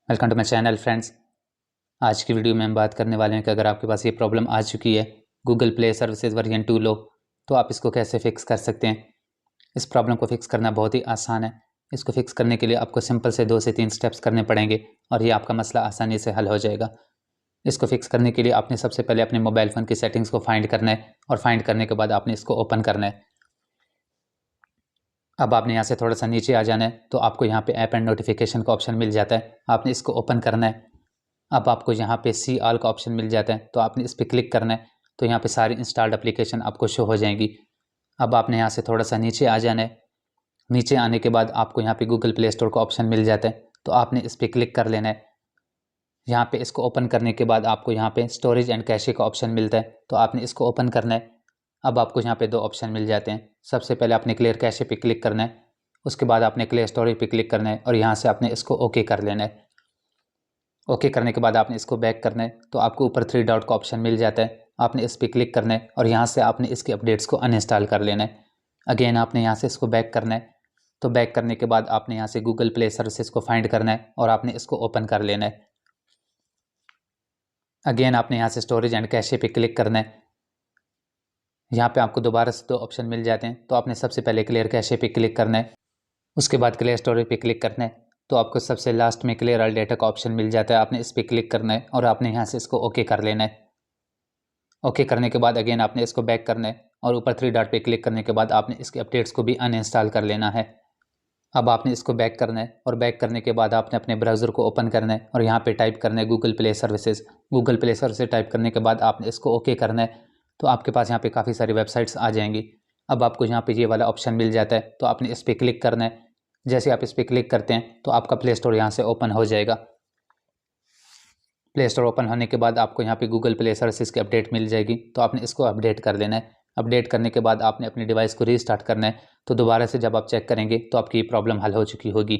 Welcome to my channel friends. आज की video में हम बात करने वाले हैं कि अगर आपके पास ये प्रॉब्लम आ चुकी है गूगल प्ले सर्विसेज वर्जन 2 लो, तो आप इसको कैसे फिक्स कर सकते हैं। इस प्रॉब्लम को फिक्स करना बहुत ही आसान है। इसको फिक्स करने के लिए आपको सिंपल से 2 से 3 स्टेप्स करने पड़ेंगे और ये आपका मसला आसानी से हल हो जाएगा। इसको फिक्स करने के लिए आपने सबसे पहले अपने मोबाइल फ़ोन की सेटिंग्स को फाइंड करना है और फाइंड करने के बाद आपने इसको ओपन करना है। अब आपने यहाँ से थोड़ा सा नीचे आ जाना है तो आपको यहाँ पे ऐप एंड नोटिफिकेशन का ऑप्शन मिल जाता है, आपने इसको ओपन करना है। अब आपको यहाँ पे सी ऑल का ऑप्शन मिल जाता है तो आपने इस पर क्लिक करना है, तो यहाँ पे सारी इंस्टॉल्ड एप्लीकेशन आपको शो हो जाएंगी। अब आपने यहाँ से थोड़ा सा नीचे आ जाना है। नीचे आने के बाद आपको यहाँ पे गूगल प्ले स्टोर का ऑप्शन मिल जाता है तो आपने इस पर क्लिक कर लेना है। यहाँ पे इसको ओपन करने के बाद आपको यहाँ पे स्टोरेज एंड कैशे का ऑप्शन मिलता है तो आपने इसको ओपन करना है। अब आपको यहाँ पे 2 ऑप्शन मिल जाते हैं। सबसे पहले आपने क्लियर कैशे पे क्लिक करना है, उसके बाद आपने क्लियर स्टोरेज पे क्लिक करना है और यहाँ से आपने इसको ओके कर लेना है। ओके करने के बाद आपने इसको बैक करना है तो आपको ऊपर 3 डॉट का ऑप्शन मिल जाता है, आपने इस पर क्लिक करना है और यहाँ से आपने इसके अपडेट्स को अनइंस्टॉल कर लेना है। अगेन आपने यहाँ से इसको बैक करना है, तो बैक करने के बाद आपने यहाँ से गूगल प्ले सर्विसेज को फाइंड करना है और आपने इसको ओपन कर लेना है। अगेन आपने यहाँ से स्टोरेज एंड कैशे पे क्लिक करना है। यहाँ पे आपको दोबारा से 2 ऑप्शन मिल जाते हैं तो आपने सबसे पहले क्लियर कैशे पे क्लिक करना है, उसके बाद क्लियर स्टोरेज पे क्लिक करना है तो आपको सबसे लास्ट में क्लियर ऑल डेटा का ऑप्शन मिल जाता है, आपने इस पर क्लिक करना है और आपने यहाँ से इसको ओके कर लेना है। ओके करने के बाद अगेन आपने इसको बैक करना है और ऊपर 3 डॉट पे क्लिक करने के बाद आपने इसके अपडेट्स को भी अनइंस्टॉल कर लेना है। अब आपने इसको बैक करना है और बैक करने के बाद आपने अपने ब्राउज़र को ओपन करना है और यहाँ पे टाइप करना है Google play services. Google play services type करने के बाद आपने इसको ओके करना है तो आपके पास यहाँ पे काफ़ी सारी वेबसाइट्स आ जाएंगी। अब आपको यहाँ पे ये वाला ऑप्शन मिल जाता है तो आपने इस पर क्लिक करना है। जैसे आप इस पर क्लिक करते हैं तो आपका प्ले स्टोर यहाँ से ओपन हो जाएगा। प्ले स्टोर ओपन होने के बाद आपको यहाँ पे गूगल प्ले सर्विसेज की अपडेट मिल जाएगी तो आपने इसको अपडेट कर लेना है। अपडेट करने के बाद आपने अपने डिवाइस को रीस्टार्ट करना है तो दोबारा से जब आप चेक करेंगे तो आपकी प्रॉब्लम हल हो चुकी होगी।